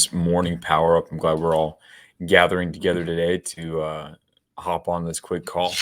this morning power up. I'm glad we're all gathering together today to hop on this quick call.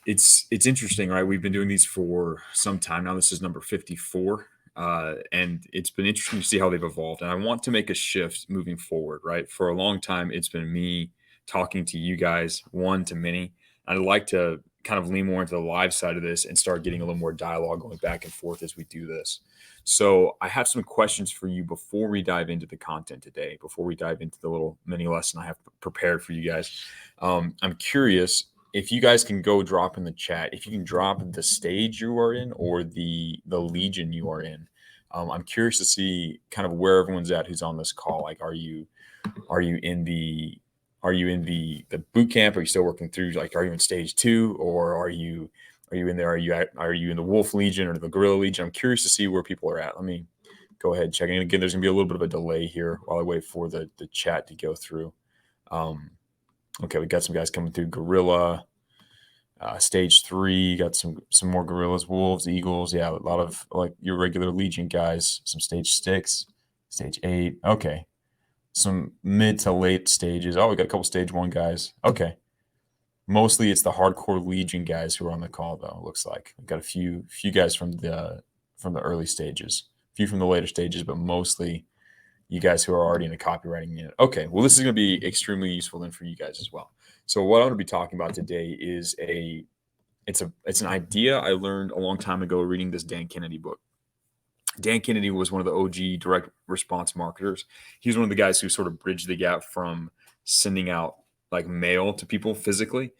It's interesting, right? We've been doing these for some time now. This is number 54. And it's been interesting to see how they've evolved. And I want to make a shift moving forward, right? For a long time, it's been me talking to you guys, one to many. I'd like to kind of lean more into the live side of this and start getting a little more dialogue going back and forth as we do this. So I have some questions for you before we dive into the content today, before we dive into the little mini lesson I have prepared for you guys. I'm curious if you guys can go drop in the chat, if you can drop the stage you are in or the legion you are in. I'm curious to see kind of where everyone's at who's on this call. Like, are you in the boot camp? Are you still working through, like, are you in stage 2, or are you in there? Are you in the Wolf Legion or the Gorilla Legion? I'm curious to see where people are at. Let me go ahead and check in. Again, there's gonna be a little bit of a delay here while I wait for the chat to go through. Okay, we got some guys coming through. Gorilla, stage 3. Got some more gorillas, wolves, eagles. Yeah, a lot of like your regular Legion guys. Some stage 6, stage 8. Okay, some mid to late stages. Oh, we got a couple stage 1 guys. Okay, mostly it's the hardcore Legion guys who are on the call, though. It looks like we got a few guys from the early stages, a few from the later stages, but mostly you guys who are already in the copywriting unit. Okay, well, this is going to be extremely useful then for you guys as well. So what I'm going to be talking about today is it's an idea I learned a long time ago reading this Dan Kennedy book. Dan Kennedy was one of the OG direct response marketers. He was one of the guys who sort of bridged the gap from sending out like mail to people physically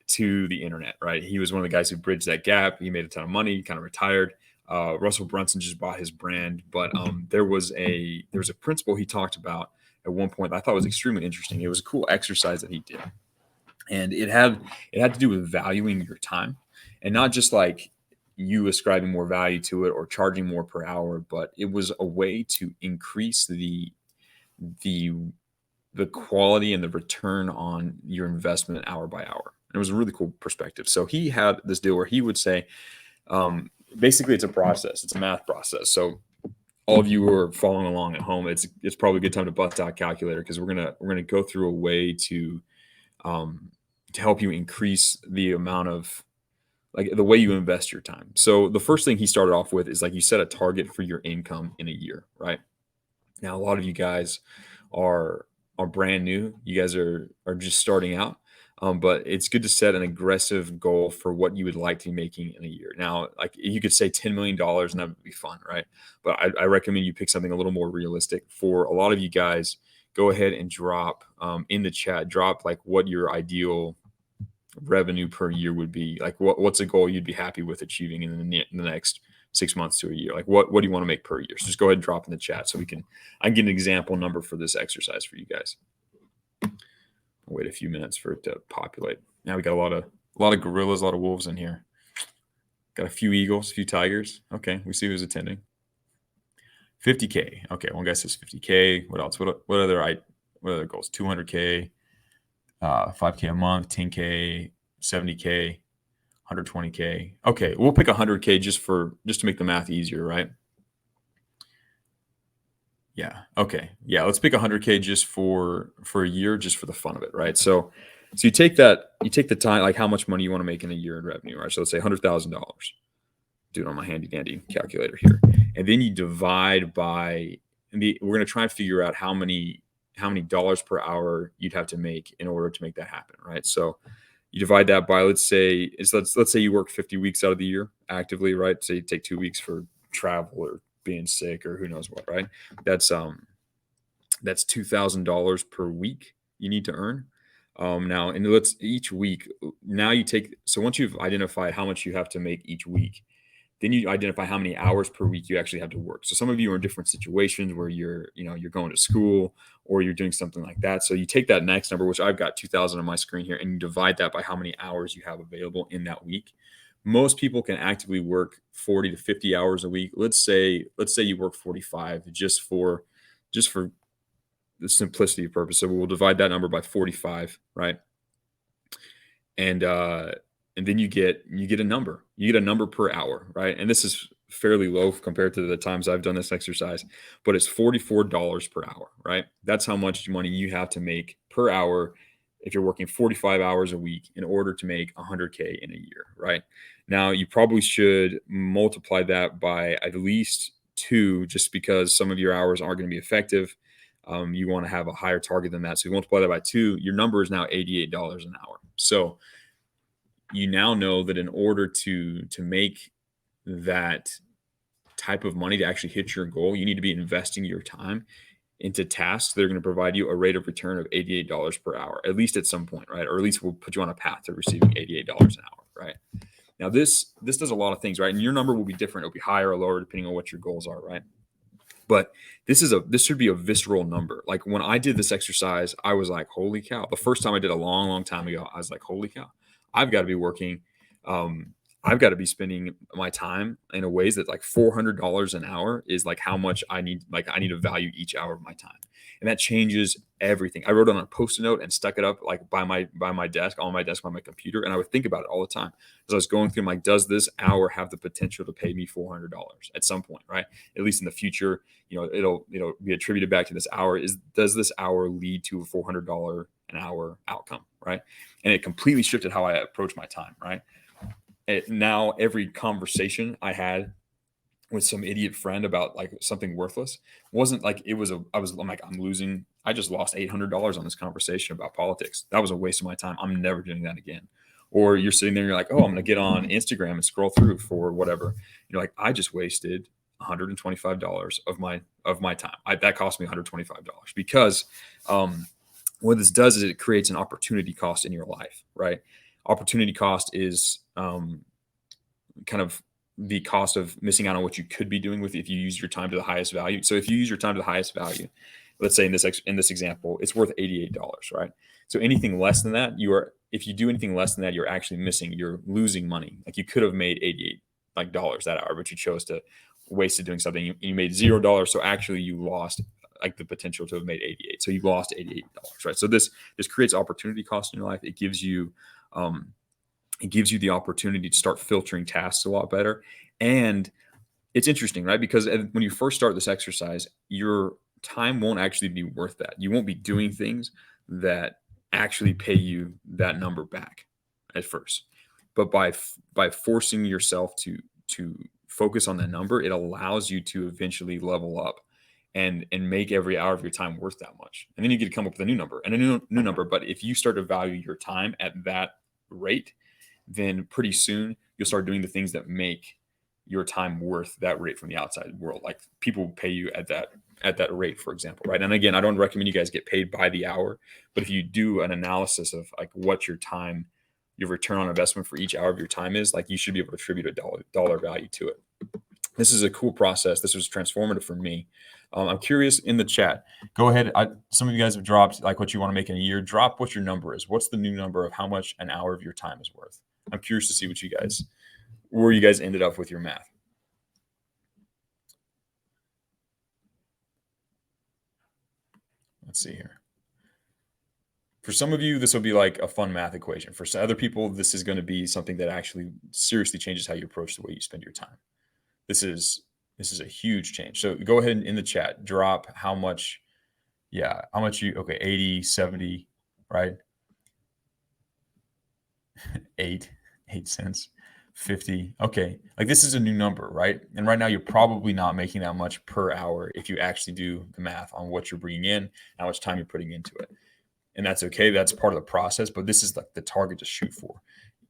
to the internet, right? He was one of the guys who bridged that gap. He made a ton of money, he kind of retired. Russell Brunson just bought his brand, but there was a principle he talked about at one point that I thought was extremely interesting. It was a cool exercise that he did, and it had to do with valuing your time, and not just like you ascribing more value to it or charging more per hour, but it was a way to increase the quality and the return on your investment hour by hour. And it was a really cool perspective. So he had this deal where he would say, basically it's a process, it's a math process. So all of you who are following along at home, it's probably a good time to bust out a calculator, because we're gonna go through a way to help you increase the amount of, like, the way you invest your time. So the first thing he started off with is, like, you set a target for your income in a year, right? Now, a lot of you guys are brand new. You guys are just starting out. But it's good to set an aggressive goal for what you would like to be making in a year. Now, like, you could say $10 million and that would be fun, right? But I recommend you pick something a little more realistic. For a lot of you guys, go ahead and drop in the chat, drop like what your ideal revenue per year would be. Like, what's a goal you'd be happy with achieving in the next 6 months to a year? Like, what do you want to make per year? So just go ahead and drop in the chat so I can get an example number for this exercise for you guys. I'll wait a few minutes for it to populate. Now we got a lot of gorillas, a lot of wolves in here. Got a few eagles, a few tigers. Okay, we see who's attending. 50K. Okay, one guy says 50K. What else? What other goals? 200K, 5K a month, 10K, 70K, 120K. Okay, we'll pick 100K just to make the math easier, right? Yeah. Okay. Yeah. Let's pick 100K just for a year, just for the fun of it, right? So you take the time, like how much money you want to make in a year in revenue, right? So let's say $100,000. Do it on my handy dandy calculator here, and then you divide by we're going to try and figure out how many dollars per hour you'd have to make in order to make that happen, right? So you divide that by, let's say you work 50 weeks out of the year actively, right? So you take 2 weeks for travel or being sick or who knows what, right? That's $2,000 per week you need to earn. Now, and let's each week. Now so once you've identified how much you have to make each week, then you identify how many hours per week you actually have to work. So some of you are in different situations where you're going to school or you're doing something like that. So you take that next number, which I've got 2,000 on my screen here, and you divide that by how many hours you have available in that week. Most people can actively work 40 to 50 hours a week. Let's say you work 45 just for the simplicity purpose. So we'll divide that number by 45, right? And then you get a number. You get a number per hour, right? And this is fairly low compared to the times I've done this exercise, but it's $44 per hour, right? That's how much money you have to make per hour if you're working 45 hours a week in order to make 100K in a year, right? Now, you probably should multiply that by at least two, just because some of your hours aren't going to be effective. You want to have a higher target than that. So you multiply that by two, your number is now $88 an hour. So you now know that in order to make that type of money to actually hit your goal, you need to be investing your time into tasks that are going to provide you a rate of return of $88 per hour, at least at some point, right? Or at least we'll put you on a path to receiving $88 an hour, right? Now, this does a lot of things, right? And your number will be different. It'll be higher or lower depending on what your goals are, right? But this should be a visceral number. Like when I did this exercise, I was like, holy cow. The first time I did a long, long time ago, I was like, holy cow, I've got to be working. I've got to be spending my time in a ways that like $400 an hour is like how much I need. Like I need to value each hour of my time. And that changes everything. I wrote it on a post-it note and stuck it up like by my desk, on my desk, by my computer. And I would think about it all the time as I was going through. I'm like, does this hour have the potential to pay me $400 at some point, right? At least in the future, it'll be attributed back to this hour. Does this hour lead to a $400 an hour outcome, right? And it completely shifted how I approach my time, right? Now every conversation I had with some idiot friend about like something worthless wasn't like I'm like, I just lost $800 on this conversation about politics. That was a waste of my time. I'm never doing that again. Or you're sitting there and you're like, oh, I'm going to get on Instagram and scroll through for whatever. You're like, I just wasted $125 of my time. That cost me $125 because what this does is it creates an opportunity cost in your life, right? Opportunity cost is kind of the cost of missing out on what you could be doing with if you use your time to the highest value. So if you use your time to the highest value, let's say in this example, it's worth $88, right? So anything less than that, if you do anything less than that, you're actually you're losing money. Like you could have made $88 that hour, but you chose to waste it doing something. You made $0. So actually you lost like the potential to have made 88. So you lost $88, right? So this creates opportunity cost in your life. It gives you the opportunity to start filtering tasks a lot better. And it's interesting, right? Because when you first start this exercise, your time won't actually be worth that. You won't be doing things that actually pay you that number back at first. But by forcing yourself to focus on that number, it allows you to eventually level up and make every hour of your time worth that much. And then you get to come up with a new number and a new number. But if you start to value your time at that rate, then pretty soon you'll start doing the things that make your time worth that rate from the outside world. Like people will pay you at that rate, for example, right? And again, I don't recommend you guys get paid by the hour, but if you do an analysis of like what your return on investment for each hour of your time is, like you should be able to attribute a dollar value to it. This is a cool process. This was transformative for me. I'm curious in the chat. Go ahead. Some of you guys have dropped like what you want to make in a year. Drop what your number is. What's the new number of how much an hour of your time is worth? I'm curious to see where you guys ended up with your math. Let's see here. For some of you, this will be like a fun math equation. For some other people, this is going to be something that actually seriously changes how you approach the way you spend your time. This is a huge change. So go ahead and in the chat, drop how much 80, 70, right? 8 cents, 50. Okay. Like this is a new number, right? And right now you're probably not making that much per hour if you actually do the math on what you're bringing in, how much time you're putting into it. And that's okay. That's part of the process, but this is like the target to shoot for.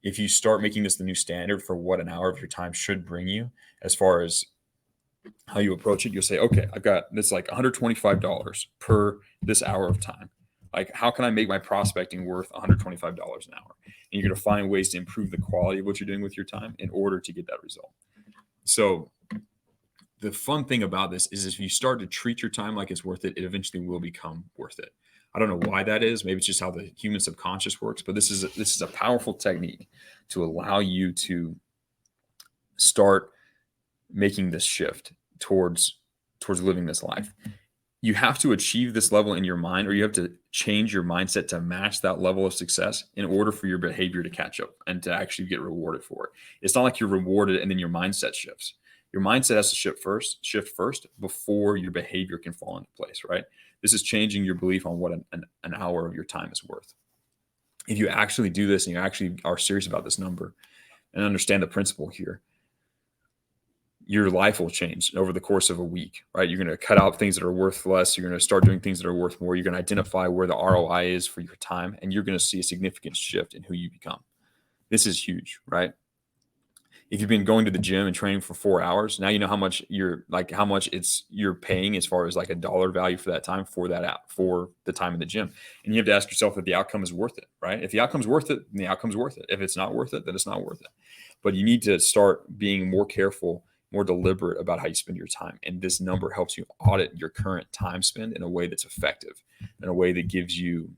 If you start making this the new standard for what an hour of your time should bring you, as far as how you approach it, you'll say, okay, I've got this like $125 per this hour of time. Like, how can I make my prospecting worth $125 an hour? And you're going to find ways to improve the quality of what you're doing with your time in order to get that result. So the fun thing about this is if you start to treat your time like it's worth it, it eventually will become worth it. I don't know why that is. Maybe it's just how the human subconscious works, but this is a powerful technique to allow you to start making this shift towards living this life. You have to achieve this level in your mind, or you have to change your mindset to match that level of success in order for your behavior to catch up and to actually get rewarded for it. It's not like you're rewarded and then your mindset shifts. Your mindset has to shift first before your behavior can fall into place, right? This is changing your belief on what an hour of your time is worth. If you actually do this and you actually are serious about this number and understand the principle here, your life will change over the course of a week, right? You're going to cut out things that are worth less. You're going to start doing things that are worth more. You're going to identify where the ROI is for your time, and you're going to see a significant shift in who you become. This is huge, right? If you've been going to the gym and training for 4 hours, now you know how much you're paying as far as like a dollar value for that time for the time in the gym. And you have to ask yourself if the outcome is worth it, right? If the outcome's worth it, then the outcome's worth it. If it's not worth it, then it's not worth it. But you need to start being more careful, more deliberate about how you spend your time. And this number helps you audit your current time spend in a way that's effective, in a way that gives you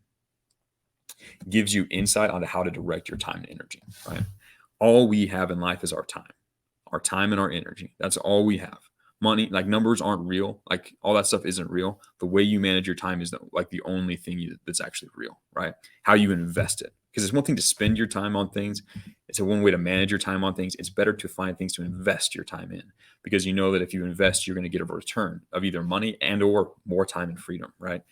insight onto how to direct your time and energy, right? All we have in life is our time and our energy. That's all we have. Money, like numbers aren't real. Like all that stuff isn't real. The way you manage your time is the only thing that's actually real, right? How you invest it. Because it's one thing to spend your time on things. It's one way to manage your time on things. It's better to find things to invest your time in, because you know that if you invest, you're going to get a return of either money and or more time and freedom, right?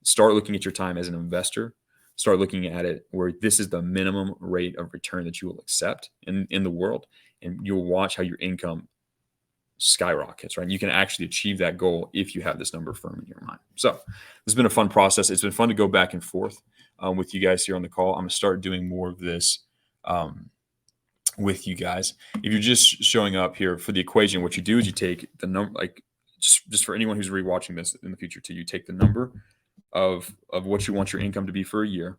Start looking at your time as an investor. Start looking at it where this is the minimum rate of return that you will accept in the world, and you'll watch how your income skyrockets, right? You can actually achieve that goal if you have this number firm in your mind. So this has been a fun process. It's been fun to go back and forth with you guys here on the call. I'm going to start doing more of this with you guys. If you're just showing up here for the equation, what you do is you take the number, like just for anyone who's rewatching this in the future too, you take the number of what you want your income to be for a year.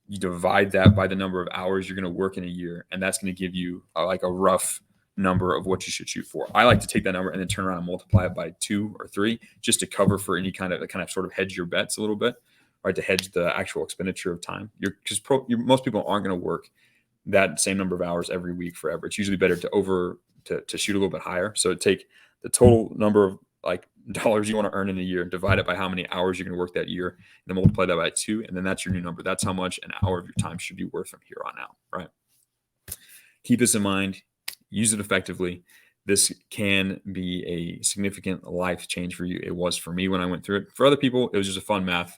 You divide that by the number of hours you're going to work in a year, and that's going to give you like a rough number of what you should shoot for. I like to take that number and then turn around and multiply it by 2 or 3 just to cover for any kind of sort of hedge your bets a little bit, right? To hedge the actual expenditure of time. Most people aren't going to work that same number of hours every week forever. It's usually better to shoot a little bit higher. So take the total number of like dollars you want to earn in a year, divide it by how many hours you're going to work that year, and then multiply that by 2, and then that's your new number. That's how much an hour of your time should be worth from here on out, right? Keep this in mind. Use it effectively. This can be a significant life change for you. It was for me when I went through it. For other people, it was just a fun math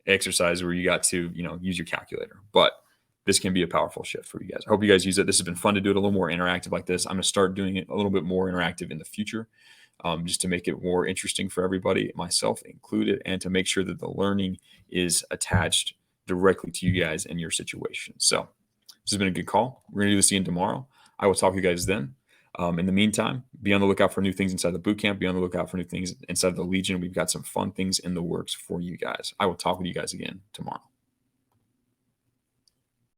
exercise where you got to, use your calculator. But this can be a powerful shift for you guys. I hope you guys use it. This has been fun to do it a little more interactive like this. I'm going to start doing it a little bit more interactive in the future, just to make it more interesting for everybody, myself included, and to make sure that the learning is attached directly to you guys and your situation. So this has been a good call. We're going to do this again tomorrow. I will talk to you guys then. In the meantime, be on the lookout for new things inside the bootcamp. Be on the lookout for new things inside the Legion. We've got some fun things in the works for you guys. I will talk with you guys again tomorrow.